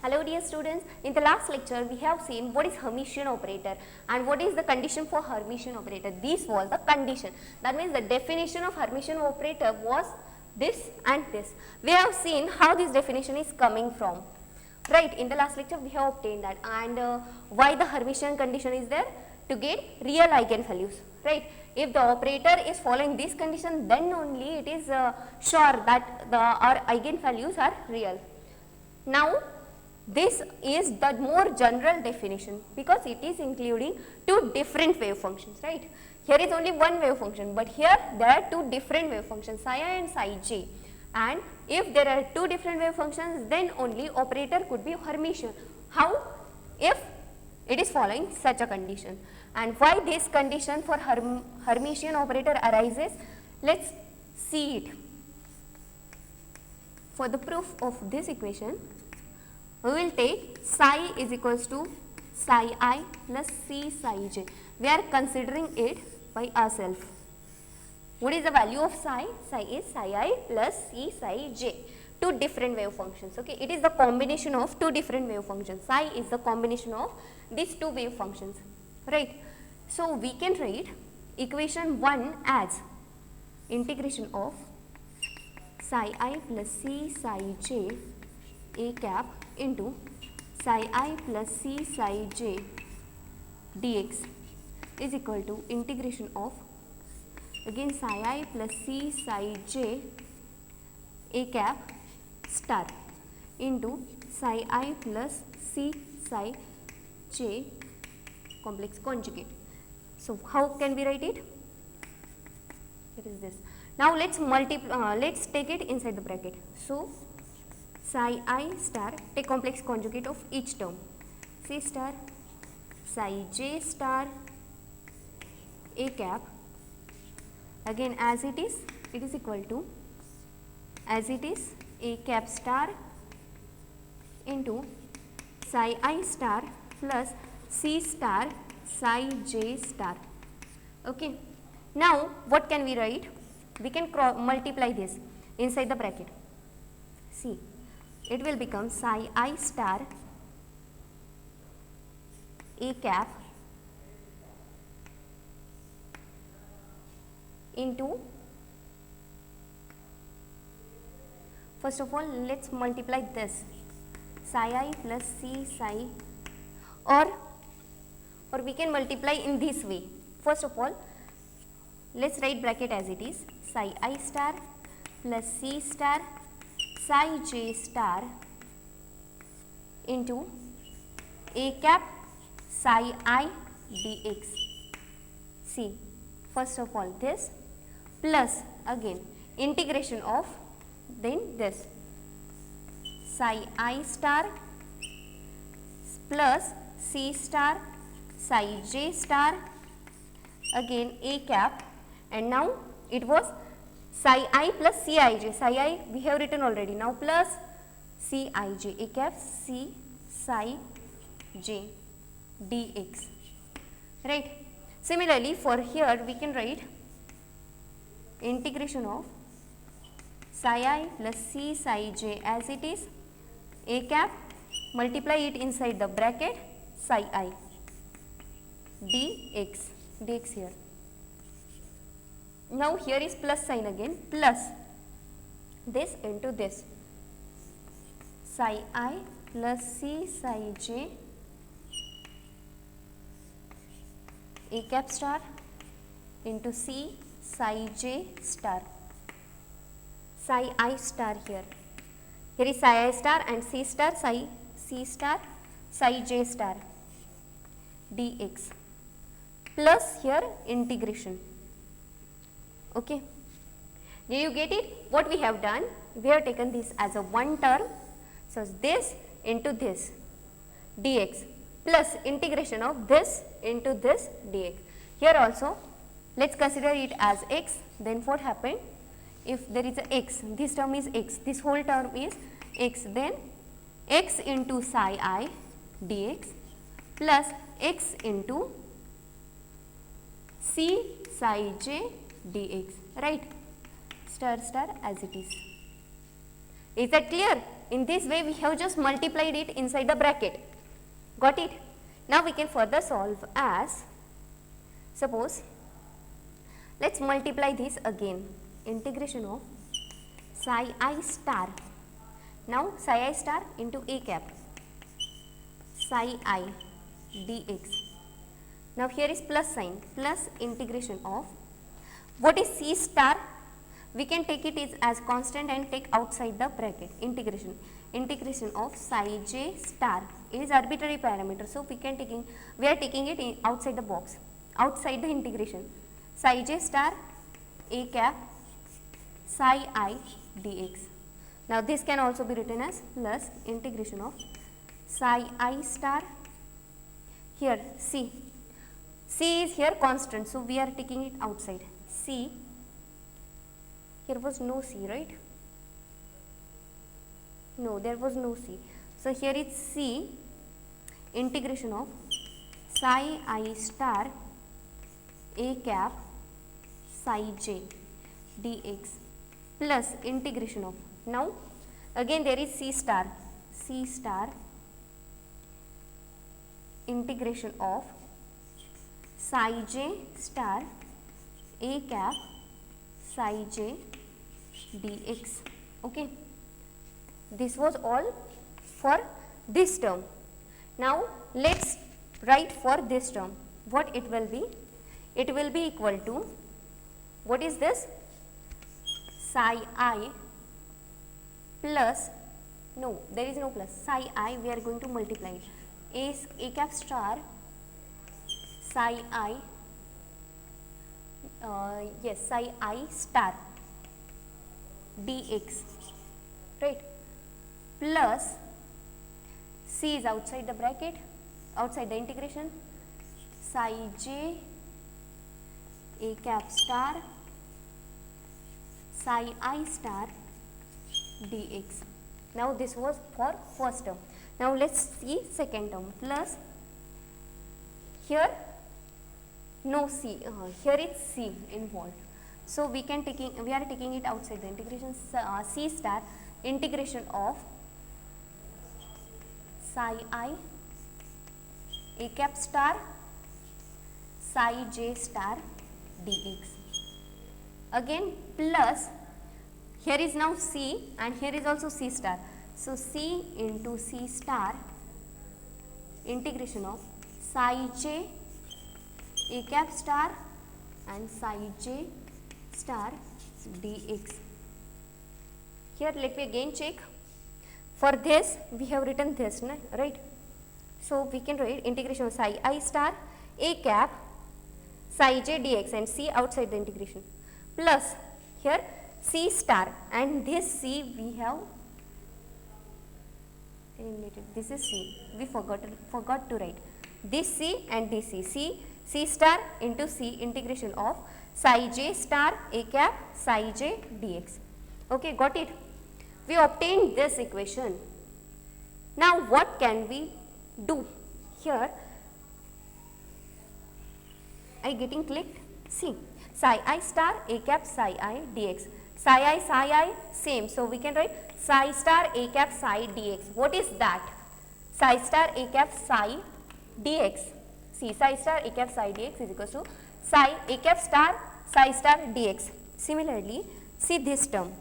Hello dear students, in the last lecture we have seen what is Hermitian operator and what is the condition for Hermitian operator. This was the condition. That means the definition of Hermitian operator was this and this. We have seen how this definition is coming from. Right, in the last lecture we have obtained that, and why the Hermitian condition is there? To get real eigenvalues. Right, if the operator is following this condition, then only it is sure that our eigenvalues are real. Now, this is the more general definition because it is including two different wave functions, right. Here is only one wave function, but here there are two different wave functions, psi I and psi j, and if there are two different wave functions, then only operator could be Hermitian. How? If it is following such a condition. And why this condition for Hermitian operator arises? Let's see it. For the proof of this equation, we will take psi is equals to psi I plus c psi j. We are considering it by ourselves. What is the value of psi? Psi is psi I plus c psi j. Two different wave functions. Okay, it is the combination of two different wave functions. Psi is the combination of these two wave functions, right? So we can write equation 1 as integration of psi I plus c psi j a cap into psi I plus c psi j dx is equal to integration of again psi I plus c psi j a cap star into psi I plus c psi j complex conjugate. So how can we write it? It is this. Now let's take it inside the bracket. So psi I star, take complex conjugate of each term, c star psi j star a cap, again as it is equal to as it is a cap star into psi I star plus c star psi j star. Okay. Now what can we write? We can multiply this inside the bracket. See, it will become psi I star a cap into, first of all let's multiply this psi I plus c psi, or we can multiply in this way. First of all let's write bracket as it is, psi I star plus c star psi j star into a cap psi I dx. See, first of all this plus again integration of then this psi I star plus c star psi j star again a cap, and now it was psi I plus c I j, psi I we have written already, now plus c I j a cap c psi j dx, right. Similarly for here we can write integration of psi I plus c psi j as it is a cap, multiply it inside the bracket psi I dx here. Now here is plus sign again, plus this into this psi I plus c psi j a cap star into c psi j star, psi I star here. Here is psi I star and c star psi c star psi j star dx plus here integration. Okay. Do you get it? What we have done? We have taken this as a one term. So this into this dx plus integration of this into this dx. Here also let's consider it as x. Then what happened? If there is a x, this term is x, this whole term is x, then x into psi I dx plus x into c psi j dx, right, star star as it is. Is that clear? In this way we have just multiplied it inside the bracket. Got it? Now we can further solve as, suppose, let's multiply this again, integration of psi I star. Now psi I star into a cap psi I dx. Now here is plus sign, plus integration of, what is c star? We can take it as constant and take outside the bracket, integration of psi j star. It is arbitrary parameter, so we are taking it outside the box, outside the integration, psi j star a cap psi I dx. Now this can also be written as plus integration of psi I star, here c is here constant, so we are taking it outside, c, here was no c, right? No, there was no c. So here is c, integration of psi I star a cap psi j dx plus integration of, now again there is c star integration of psi j star a cap psi j dx. Okay, this was all for this term. Now let's write for this term. What it will be? It will be equal to, what is this? Psi I plus, no, there is no plus, psi I, we are going to multiply it, is a cap star psi I, psi I star dx, right, plus c is outside the bracket, outside the integration, psi j a cap star psi I star dx. Now this was for first term. Now let's see second term, plus here no c, here is c involved, so we are taking it outside the integration, c star integration of psi I a cap star psi j star dx. Again plus, here is now c and here is also c star, so c into c star integration of psi j a cap star and psi j star dx. Here let me again check. For this we have written this, right? So we can write integration of psi I star a cap psi j dx and c outside the integration, plus here c star, and this c we have eliminated, this is c, we forgot to write this c and this c star into c integration of psi j star a cap psi j dx. Okay, got it? We obtained this equation. Now what can we do? Here I getting clicked, see, psi I star a cap psi I dx, psi I same, so we can write psi star a cap psi dx. What is that? Psi star a cap psi dx, see, psi star a cap psi dx is equal to psi a cap star psi star dx. Similarly, see this term,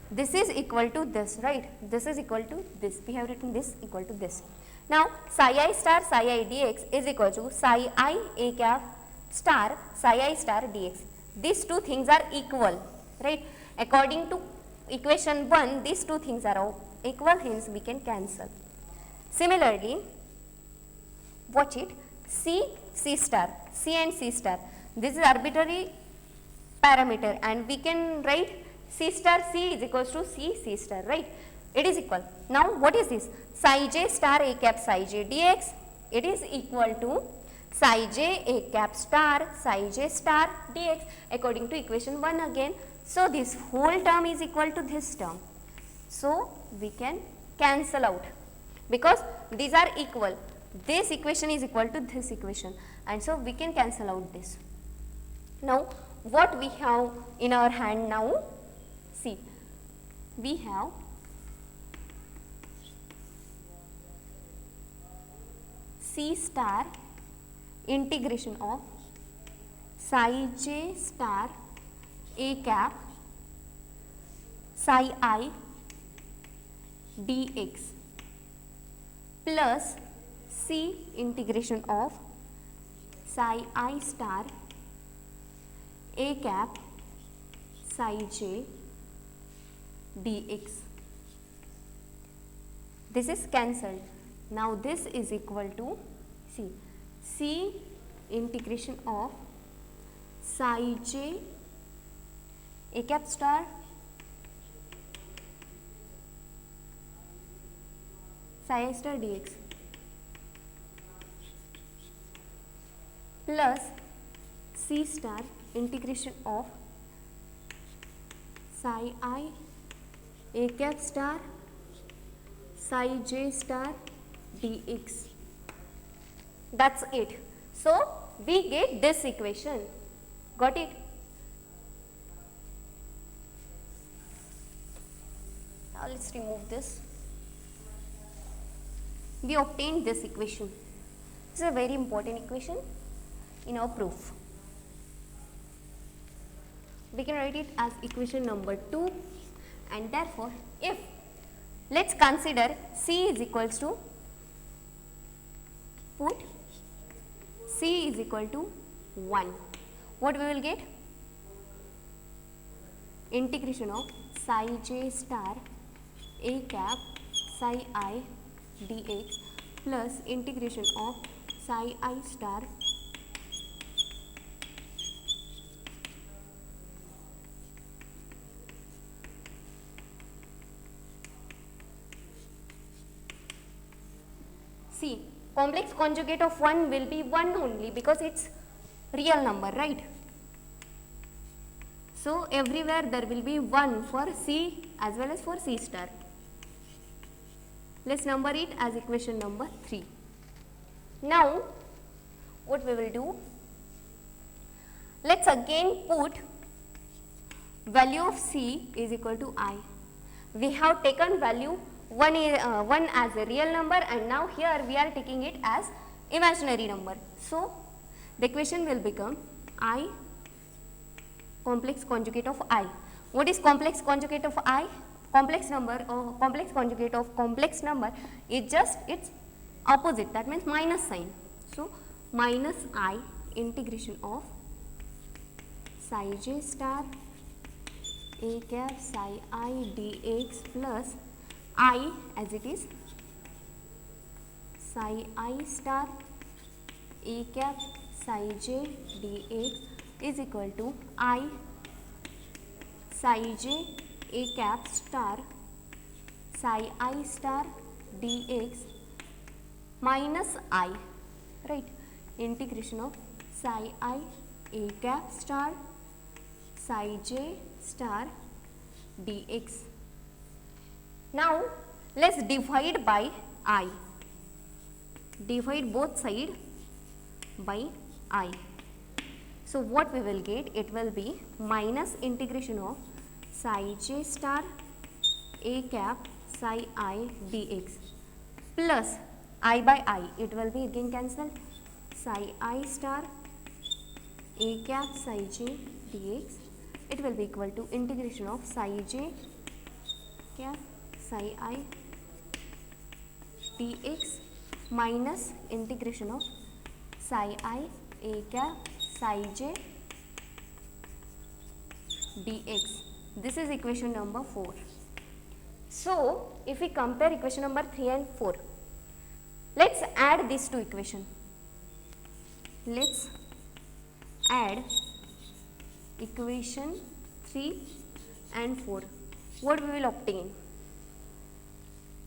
this is equal to this, right? This is equal to this, we have written this equal to this. Now psi I star psi I dx is equal to psi I a cap star psi I star dx. These two things are equal, right? According to equation 1, these two things are equal, hence we can cancel. Similarly, watch it, c star, c and c star, this is arbitrary parameter and we can write c star c is equals to c star, right? It is equal. Now what is this? Psi j star a cap psi j dx, it is equal to psi j a cap star psi j star dx according to equation 1 again. So this whole term is equal to this term. So we can cancel out because these are equal. This equation is equal to this equation and so we can cancel out this. Now what we have in our hand now? See, we have C star integration of psi j star a cap psi I dx plus C integration of psi I star a cap psi j dx. This is cancelled. Now this is equal to C integration of psi j a cap star psi I star dx plus C star integration of psi I a cap star psi j star dx. That's it. So we get this equation. Got it? Now let's remove this. We obtained this equation. This is a very important equation in our proof. We can write it as equation number 2, and therefore if let's consider C is equals to, put C is equal to 1. What we will get? Integration of psi j star a cap psi I dx plus integration of psi I star see, complex conjugate of 1 will be 1 only because it's real number, right? So everywhere there will be 1 for C as well as for C star. Let's number it as equation number 3. Now what we will do? Let's again put value of C is equal to I. We have taken value 1 as a real number, and now here we are taking it as imaginary number. So the equation will become I complex conjugate of I. What is complex conjugate of I? Complex number or complex conjugate of complex number is just its opposite, that means minus sign. So minus I integration of psi j star a cap psi I dx plus I as it is psi I star a cap psi j dx is equal to I psi j a cap star psi I star dx minus I, right, integration of psi I a cap star psi j star dx. Now let's divide by I. Divide both sides by I. So what we will get? It will be minus integration of psi j star a cap psi I dx plus I by I. It will be again cancelled. Psi I star a cap psi j dx. It will be equal to integration of psi j cap psi I dx minus integration of psi I a cap psi j dx. This is equation number 4. So if we compare equation number 3 and 4, let's add these two equations. Let's add equation 3 and 4. What we will obtain?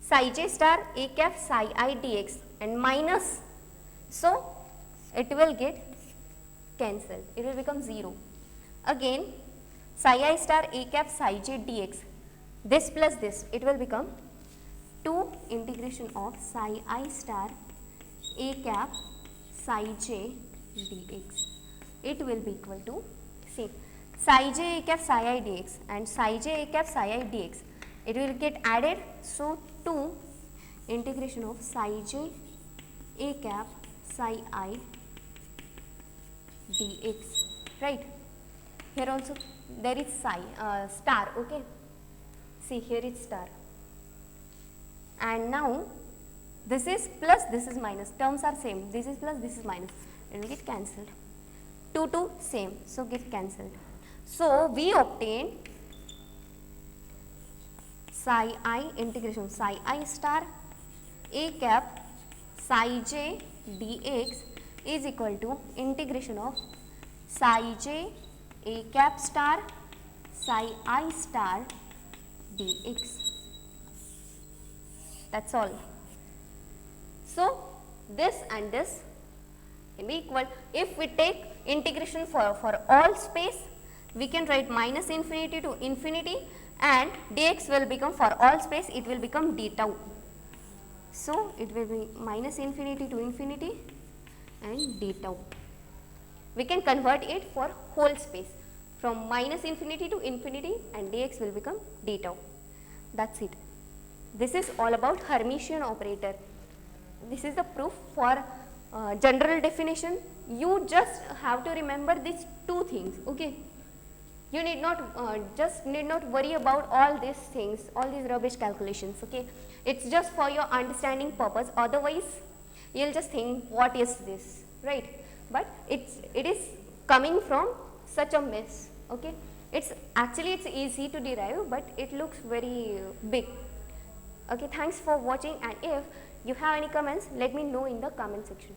Psi j star a cap psi I dx and minus, so it will get cancelled. It will become 0. Again psi I star a cap psi j dx, this plus this, it will become 2 integration of psi I star a cap psi j dx. It will be equal to, see, psi j a cap psi I dx and psi j a cap psi I dx, it will get added. So 2 integration of psi j a cap psi I dx, right? Here also there is psi star, okay? See, here is star. And now this is plus, this is minus, terms are same, this is plus, this is minus, it will get cancelled. 2 same, so get cancelled. So we obtain psi I integration psi I star a cap psi j dx is equal to integration of psi j a cap star psi I star dx. That's all. So this and this can be equal. If we take integration for all space, we can write minus infinity to infinity, and dx will become, for all space it will become d tau. So it will be minus infinity to infinity and d tau. We can convert it for whole space from minus infinity to infinity, and dx will become d tau. That's it. This is all about Hermitian operator. This is the proof for general definition. You just have to remember these two things, okay? You need not need not worry about all these things, all these rubbish calculations, okay? It's just for your understanding purpose. Otherwise, you'll just think, what is this, right? But it is coming from such a mess, okay? It's easy to derive, but it looks very big. Okay, thanks for watching, and if you have any comments, let me know in the comment section.